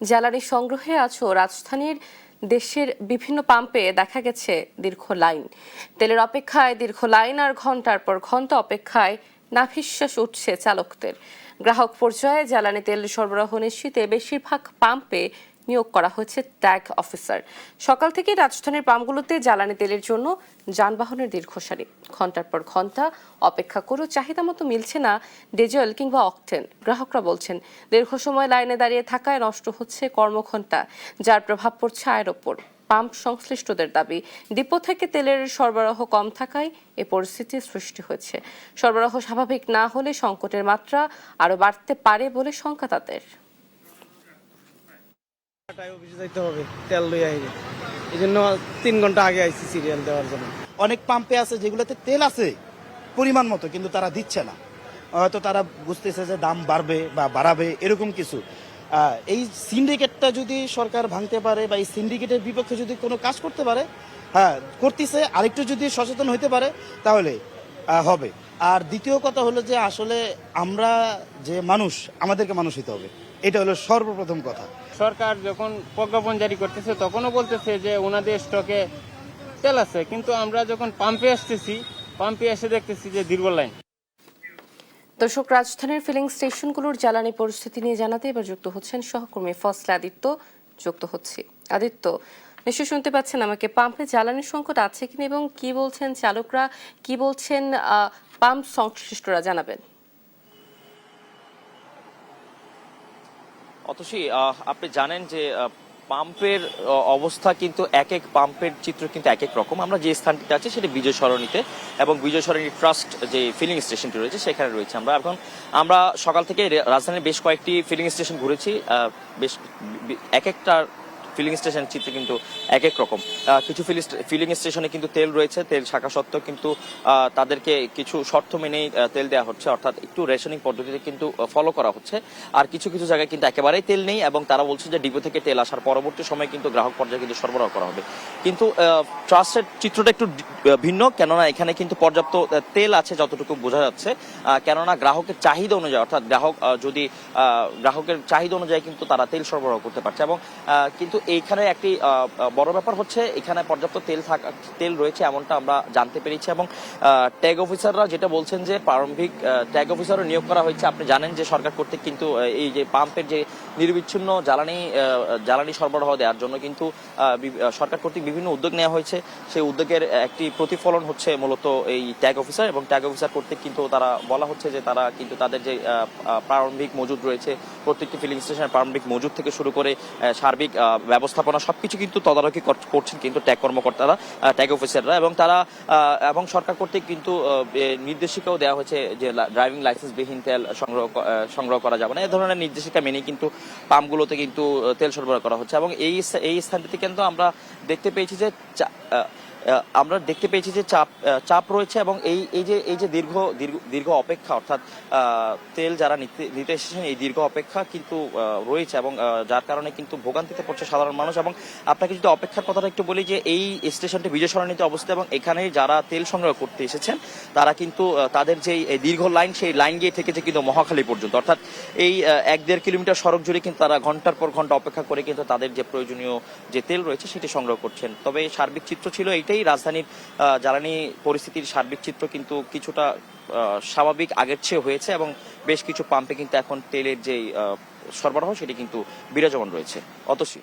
জ্বালানি সংগ্রহে আছো রাজধানীর দেশের বিভিন্ন পাম্পে দেখা গেছে দীর্ঘ লাইন। তেলের অপেক্ষায় দীর্ঘ লাইন আর ঘন্টার পর ঘন্টা অপেক্ষায় নাভিশ্বাস উঠছে চালকদের। গ্রাহক পর্যায়ে জ্বালানি তেল সরবরাহ নিশ্চিতে বেশিরভাগ পাম্পে নিয়োগ করা হয়েছে ট্যাগ অফিসার। সকাল থেকে রাজধানীর পাম্পগুলোতে জ্বালানি তেলের জন্য যানবাহনের দীর্ঘ সারি। ঘন্টার পর ঘন্টা অপেক্ষা করেও চাহিদা মতো মিলছে না ডিজেল কিংবা অকটেন। গ্রাহকরা বলছেন দীর্ঘ সময় লাইনে দাঁড়িয়ে থাকায় নষ্ট হচ্ছে কর্মঘণ্টা, যার প্রভাব পড়ছে আয়ের ওপর। পাম্প সংশ্লিষ্টদের দাবি, ডিপো থেকে তেলের সরবরাহ কম থাকায় এ পরিস্থিতির সৃষ্টি হয়েছে। সরবরাহ স্বাভাবিক না হলে সংকটের মাত্রা আরো বাড়তে পারে বলে শঙ্কা তাদের। তেল লইয়া এই জন্য 3 ঘন্টা আগে আইসি সিরিয়াল দেওয়ার জন্য। অনেক পাম্পে আছে যেগুলোতে তেল আছে পরিমাণ মতো, কিন্তু তারা দিচ্ছে না। হয়তো তারা বুঝতেছে যে দাম বাড়বে বা বাড়াবে, এরকম কিছু। এই সিন্ডিকেটটা যদি সরকার ভাঙতে পারে বা এই সিন্ডিকেটের বিপক্ষে যদি কোনো কাজ করতে পারে, করতেছে, আরেকটু যদি সচেতন হতে পারে তাহলে হবে। আর দ্বিতীয় কথা হলো যে আসলে আমরা যে মানুষ, আমাদেরকে মানুষ হতে হবে, এটা হলো সর্বপ্রথম কথা। সরকার যখন প্রজ্ঞাপন জারি করতেছে তখনও বলতেছে যে ওনাদের স্টকে তেল আছে, কিন্তু আমরা যখন পাম্পে আসতেছি, পাম্পে এসে দেখতেছি যে দীর্ঘ লাইন। দর্শক, রাজধানীর ফিলিং স্টেশনগুলোর জ্বালানি পরিস্থিতি নিয়ে জানাতে এবার যুক্ত হচ্ছেন সহকর্মী ফসলে আদিত্য। যুক্ত হচ্ছি আদিত্য, নিশ্চয়ই শুনতে পাচ্ছেন আমাকে। পাম্পে জ্বালানির সংকট আছে কিনা এবং কি বলছেন চালকরা, কি বলছেন পাম্প সংশ্লিষ্টরা, জানাবেন। অতসী, আপনি জানেন যে পাম্পের অবস্থা কিন্তু এক এক পাম্পের চিত্র কিন্তু এক এক রকম। আমরা যে স্থানটিতে আছি সেটি বিজয় সরণিতে, এবং বিজয় সরণি ট্রাস্ট যে ফিলিং স্টেশনটি রয়েছে সেখানে রয়েছে। আমরা সকাল থেকে রাজধানীর বেশ কয়েকটি ফিলিং স্টেশন ঘুরেছি। বেশ এক একটা ফিলিং স্টেশনের চিত্র কিন্তু এক এক রকম। কিছু ফিলিং স্টেশনে কিন্তু তেল রয়েছে, তেল থাকা সত্ত্বেও কিন্তু তাদেরকে কিছু শর্ত মেনেই তেল দেওয়া হচ্ছে, অর্থাৎ একটু রেশনিং পদ্ধতিতে কিন্তু ফলো করা হচ্ছে। আর কিছু কিছু জায়গায় কিন্তু একেবারেই তেল নেই, এবং তারা বলছে যে ডিপো থেকে তেল আসার পরবর্তী সময় কিন্তু গ্রাহক পর্যায়ে কিন্তু সরবরাহ করা হবে। কিন্তু ট্রাস্টের চিত্রটা একটু ভিন্ন, কেননা এখানে কিন্তু পর্যাপ্ত তেল আছে যতটুকু বোঝা যাচ্ছে। কেননা গ্রাহকের চাহিদা অনুযায়ী, অর্থাৎ গ্রাহকের চাহিদা অনুযায়ী কিন্তু তারা তেল সরবরাহ করতে পারছে। এবং কিন্তু এইখানে একটি বড় ব্যাপার হচ্ছে এখানে পর্যাপ্ত তেল রয়েছে এমনটা আমরা জানতে পেরেছি। এবং ট্যাগ অফিসাররা যেটা বলছেন যে প্রারম্ভিক ট্যাগ অফিসারও নিয়োগ করা হয়েছে। আপনি জানেন যে সরকার কর্তৃক কিন্তু এই যে পাম্পের যে নিরবিচ্ছিন্ন জ্বালানি সরবরাহ দেওয়ার জন্য কিন্তু সরকার কর্তৃক বিভিন্ন উদ্যোগ নেওয়া হয়েছে। সেই উদ্যোগের একটি প্রতিফলন হচ্ছে মূলত এই ট্যাগ অফিসার। এবং ট্যাগ অফিসার কর্তৃক কিন্তু তারা বলা হচ্ছে যে তারা কিন্তু তাদের যে প্রারম্ভিক মজুদ রয়েছে, প্রত্যেকটি ফিলিং স্টেশনের প্রারম্ভিক মজুদ থেকে শুরু করে সার্বিক ব্যবস্থাপনা সবকিছু কিন্তু তদারকি করছেন কিন্তু ট্যাগ কর্মকর্তারা, ট্যাগ অফিসাররা। এবং সরকার কর্তৃক কিন্তু নির্দেশিকাও দেওয়া হয়েছে যে ড্রাইভিং লাইসেন্সবিহীন তেল সংগ্রহ করা যাবে না। এই ধরনের নির্দেশিকা মেনে কিন্তু পাম্পগুলোতে কিন্তু তেল সরবরাহ করা হচ্ছে। এবং এই স্থানটিতে কিন্তু আমরা দেখতে পেয়েছি যে চাপ রয়েছে। এবং এই যে দীর্ঘ অপেক্ষা, অর্থাৎ তেল যারা নিতে এসেছেন, এই দীর্ঘ অপেক্ষা কিন্তু রয়েছে, এবং যার কারণে কিন্তু ভোগান্তিতে পড়ছে সাধারণ মানুষ। এবং আপনাকে যদি অপেক্ষার কথাটা একটু বলি, যে এই স্টেশনটি বিজয় সরণিতে অবস্থিত, এবং এখানে যারা তেল সংগ্রহ করতে এসেছেন তারা কিন্তু তাদের যে দীর্ঘ লাইন, সেই লাইন গিয়ে থেকেছে কিন্তু মহাখালী পর্যন্ত, অর্থাৎ এই 1-1.5 কিলোমিটার সড়ক জুড়ে কিন্তু তারা ঘন্টার পর ঘন্টা অপেক্ষা করে কিন্তু তাদের যে প্রয়োজনীয় যে তেল রয়েছে সেটি সংগ্রহ করছেন। তবে সার্বিক চিত্র ছিল এইটাই, রাজধানীর জ্বালানি পরিস্থিতির সার্বিক চিত্র কিন্তু কিছুটা স্বাভাবিক আগের চেয়ে হয়েছে। এবং বেশ কিছু পাম্পে কিন্তু এখন তেলের যে সরবরাহ সেটি কিন্তু বিরাজমান রয়েছে। অতসী।